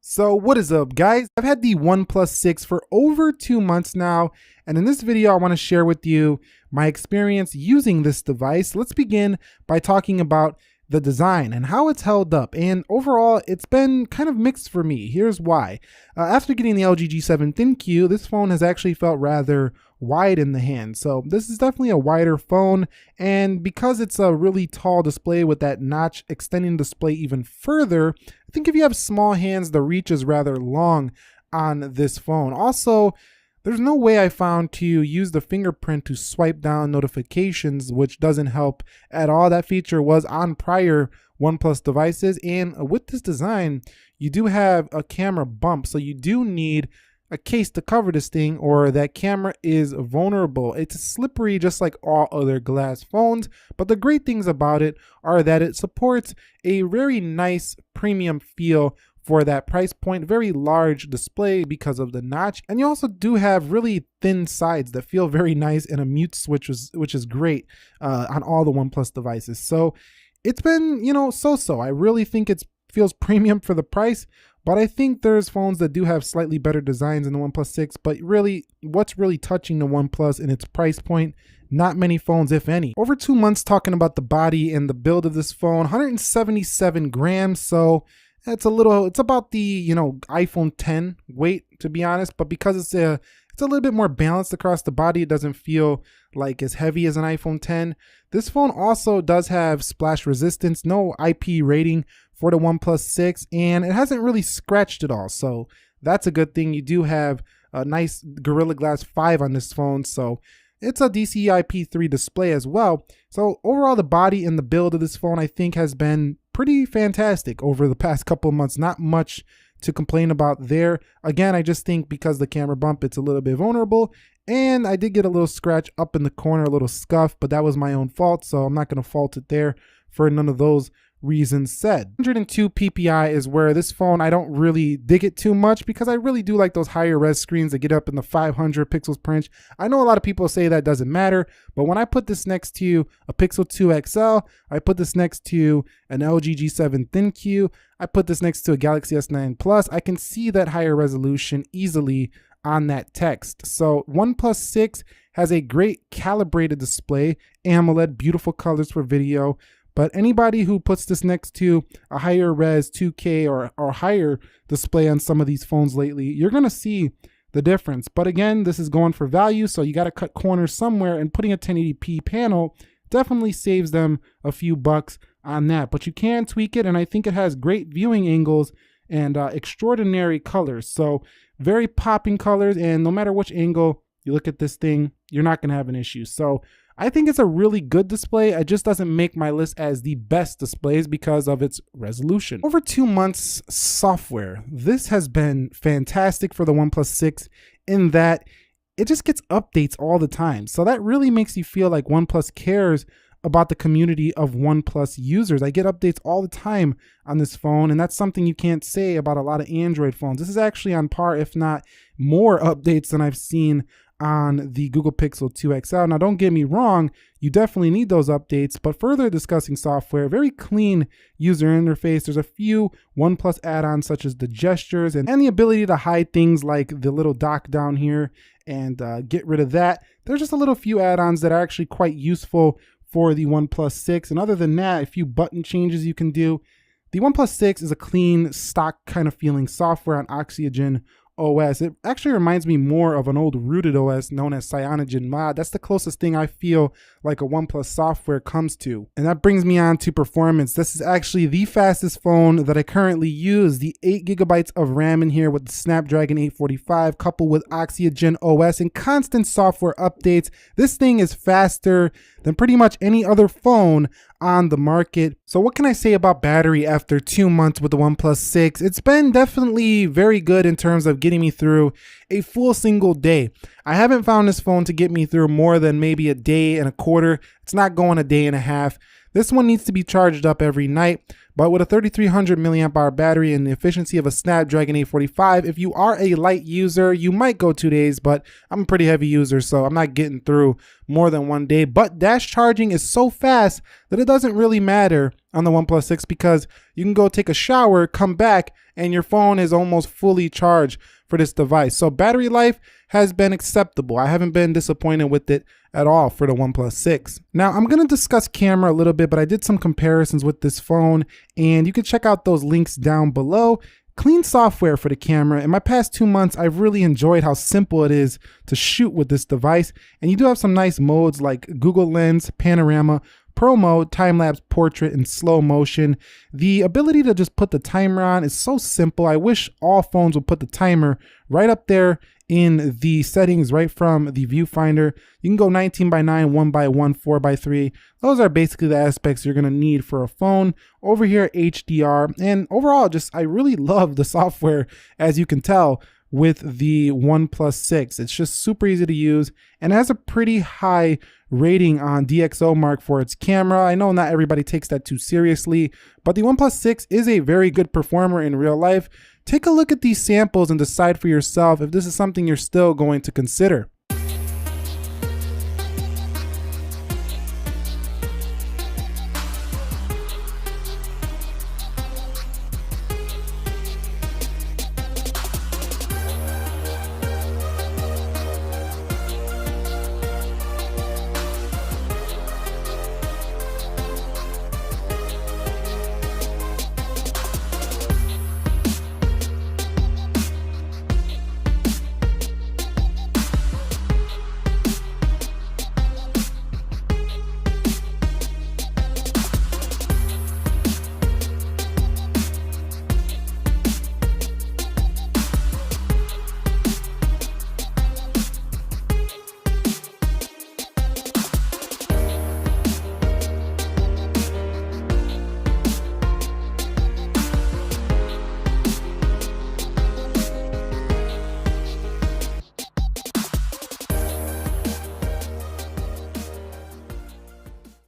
So what is up, guys? I've had the OnePlus 6 for over 2 months now, and in this video I want to share with you my experience using this device. Let's begin by talking about the design and how it's held up, and overall it's been kind of mixed for me. Here's why. After getting the LG G7 ThinQ, this phone has actually felt rather wide in the hand. So this is definitely a wider phone, and because it's a really tall display with that notch extending the display even further, I think if you have small hands, the reach is rather long on this phone. Also, there's no way I found to use the fingerprint to swipe down notifications, which doesn't help at all. That feature was on prior OnePlus devices, and with this design, you do have a camera bump, so you do need a case to cover this thing, or that camera is vulnerable. It's slippery just like all other glass phones, but the great things about it are that it supports a very nice premium feel for that price point. Very large display because of the notch, and you also do have really thin sides that feel very nice, and a mute switch which is great on all the OnePlus devices. So it's been, so-so. I really think it feels premium for the price, but I think there's phones that do have slightly better designs than the OnePlus 6, but really, what's really touching the OnePlus in its price point? Not many phones, if any. Over 2 months talking about the body and the build of this phone, 177 grams, so it's about the, iPhone 10 weight, to be honest, but because it's a little bit more balanced across the body, it doesn't feel like as heavy as an iPhone 10. This phone also does have splash resistance, no IP rating for the OnePlus 6, and it hasn't really scratched at all, so that's a good thing. You do have a nice Gorilla Glass 5 on this phone, so it's a DCI-P3 display as well. So overall, the body and the build of this phone, I think, has been pretty fantastic over the past couple of months. Not much to complain about there. Again, I just think because the camera bump, it's a little bit vulnerable, and I did get a little scratch up in the corner, a little scuff, but that was my own fault, so I'm not going to fault it there for none of those reasons said. 102 ppi is where this phone, I don't really dig it too much, because I really do like those higher res screens that get up in the 500 pixels per inch. I know a lot of people say that doesn't matter, but when I put this next to a Pixel 2 XL, I put this next to an LG G7 ThinQ, I put this next to a Galaxy S9 Plus, I can see that higher resolution easily on that text. So OnePlus 6 has a great calibrated display, AMOLED, beautiful colors for video. But anybody who puts this next to a higher res 2K or higher display on some of these phones lately, you're going to see the difference. But again, this is going for value, so you got to cut corners somewhere, and putting a 1080p panel definitely saves them a few bucks on that. But you can tweak it, and I think it has great viewing angles and extraordinary colors. So very popping colors, and no matter which angle you look at this thing, you're not going to have an issue. So I think it's a really good display. It just doesn't make my list as the best displays because of its resolution. Over 2 months software, this has been fantastic for the OnePlus 6 in that it just gets updates all the time. So that really makes you feel like OnePlus cares about the community of OnePlus users. I get updates all the time on this phone, and that's something you can't say about a lot of Android phones. This is actually on par, if not more updates than I've seen on the Google Pixel 2 XL. Now, don't get me wrong, you definitely need those updates, but further discussing software, very clean user interface. There's a few OnePlus add-ons such as the gestures and the ability to hide things like the little dock down here and get rid of that. There's just a little few add-ons that are actually quite useful for the OnePlus 6, and other than that, a few button changes you can do. The OnePlus 6 is a clean, stock kind of feeling software on Oxygen OS. It actually reminds me more of an old rooted OS known as CyanogenMod. That's the closest thing I feel like a OnePlus software comes to. And that brings me on to performance. This is actually the fastest phone that I currently use. The 8 gigabytes of RAM in here with the Snapdragon 845 coupled with Oxygen OS and constant software updates. This thing is faster than pretty much any other phone on the market. So what can I say about battery after 2 months with the OnePlus 6? It's been definitely very good in terms of getting me through a full single day. I haven't found this phone to get me through more than maybe a day and a quarter. It's not going a day and a half. This one needs to be charged up every night, But with a 3300 milliamp hour battery and the efficiency of a Snapdragon 845, if you are a light user, you might go 2 days, but I'm a pretty heavy user, so I'm not getting through more than 1 day. But dash charging is so fast that it doesn't really matter on the OnePlus 6 because you can go take a shower, come back, and your phone is almost fully charged for this device. So battery life has been acceptable. I haven't been disappointed with it at all for the OnePlus 6. Now I'm going to discuss camera a little bit, but I did some comparisons with this phone and you can check out those links down below. Clean software for the camera. In my past 2 months, I've really enjoyed how simple it is to shoot with this device. And you do have some nice modes like Google Lens, Panorama, Pro Mode, Time-Lapse, Portrait, and Slow Motion. The ability to just put the timer on is so simple. I wish all phones would put the timer right up there in the settings right from the viewfinder. You can go 19:9, 1:1, 4:3. Those are basically the aspects you're gonna need for a phone. Over here, HDR, and overall, I really love the software, as you can tell, with the OnePlus 6. It's just super easy to use and has a pretty high rating on DxOMark for its camera. I know not everybody takes that too seriously, but the OnePlus 6 is a very good performer in real life. Take a look at these samples and decide for yourself if this is something you're still going to consider.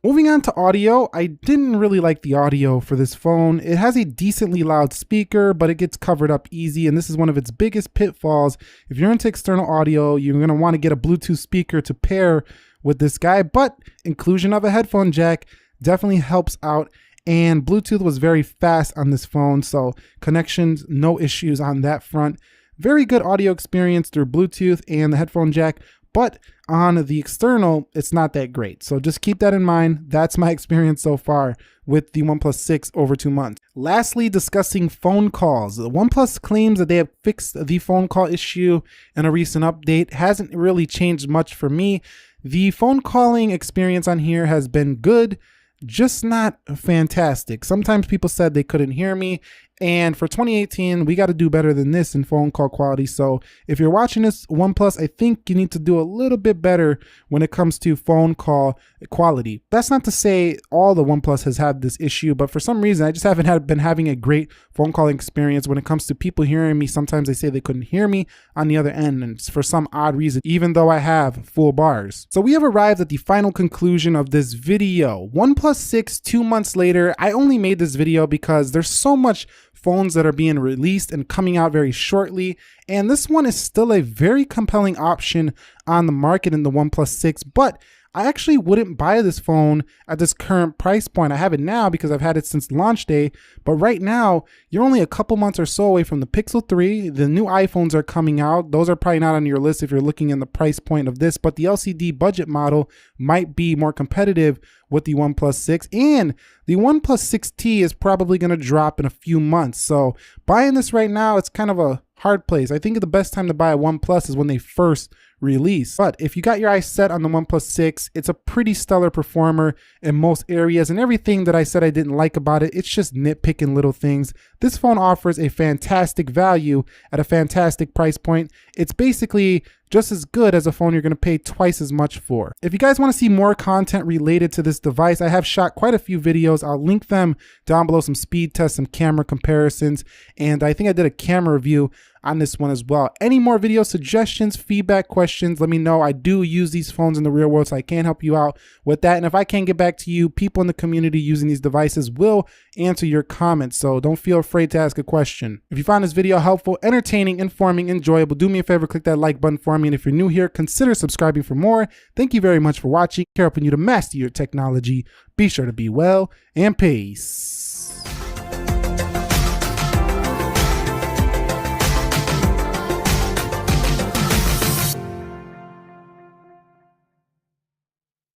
Moving on to audio, I didn't really like the audio for this phone. It has a decently loud speaker, but it gets covered up easy, and this is one of its biggest pitfalls. If you're into external audio, you're gonna wanna get a Bluetooth speaker to pair with this guy, but inclusion of a headphone jack definitely helps out, and Bluetooth was very fast on this phone, so connections, no issues on that front. Very good audio experience through Bluetooth and the headphone jack, but on the external, it's not that great. So just keep that in mind. That's my experience so far with the OnePlus 6 over 2 months. Lastly, discussing phone calls. The OnePlus claims that they have fixed the phone call issue in a recent update. Hasn't really changed much for me. The phone calling experience on here has been good, just not fantastic. Sometimes people said they couldn't hear me, and for 2018, we got to do better than this in phone call quality. So if you're watching this OnePlus, I think you need to do a little bit better when it comes to phone call quality. That's not to say all the OnePlus has had this issue, but for some reason, I just haven't been having a great phone calling experience when it comes to people hearing me. Sometimes they say they couldn't hear me on the other end, and it's for some odd reason, even though I have full bars. So we have arrived at the final conclusion of this video. OnePlus 6, 2 months later. I only made this video because there's so much phones that are being released and coming out very shortly, and this one is still a very compelling option on the market in the OnePlus 6, but I actually wouldn't buy this phone at this current price point. I have it now because I've had it since launch day, but right now, you're only a couple months or so away from the Pixel 3. The new iPhones are coming out. Those are probably not on your list if you're looking in the price point of this, but the LCD budget model might be more competitive with the OnePlus 6, and the OnePlus 6T is probably going to drop in a few months. So buying this right now, it's kind of a hard place. I think the best time to buy a OnePlus is when they first release. But if you got your eyes set on the OnePlus 6, it's a pretty stellar performer in most areas, and everything that I said I didn't like about it, it's just nitpicking little things. This phone offers a fantastic value at a fantastic price point. It's basically just as good as a phone you're going to pay twice as much for. If you guys want to see more content related to this device, I have shot quite a few videos. I'll link them down below, some speed tests, some camera comparisons, and I think I did a camera review on this one as well. Any more video suggestions, feedback, questions, let me know. I do use these phones in the real world, so I can help you out with that. And if I can't get back to you, people in the community using these devices will answer your comments, so don't feel afraid to ask a question. If you found this video helpful, entertaining, informing, enjoyable, do me a favor, click that like button for me. And if you're new here, consider subscribing for more. Thank you very much for watching. Helping you to master your technology. Be sure to be well, and peace.